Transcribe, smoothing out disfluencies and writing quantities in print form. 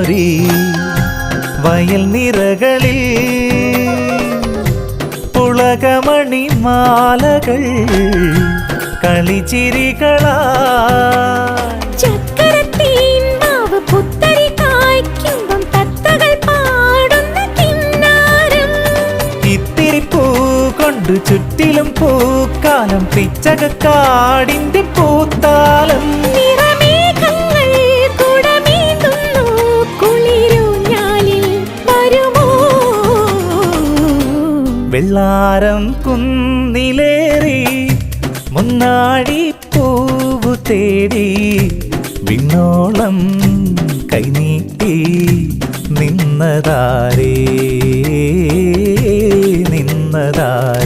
വിരുന്നൊരുക്കുന്നൊരീ വയൽ നിറകളിൽ പുളകമണിമാലകൾ കളിച്ചിരികളാ ചുറ്റിലും പൂക്കാലം പിച്ചകക്കാടിന്റെ പൂത്താലം വെള്ളാരം കുന്നിലേറി മുന്നാഴി പൂവു തേടി വിണ്ണോളം കൈനീട്ടി നിന്നതാരേ നിന്നതാരേ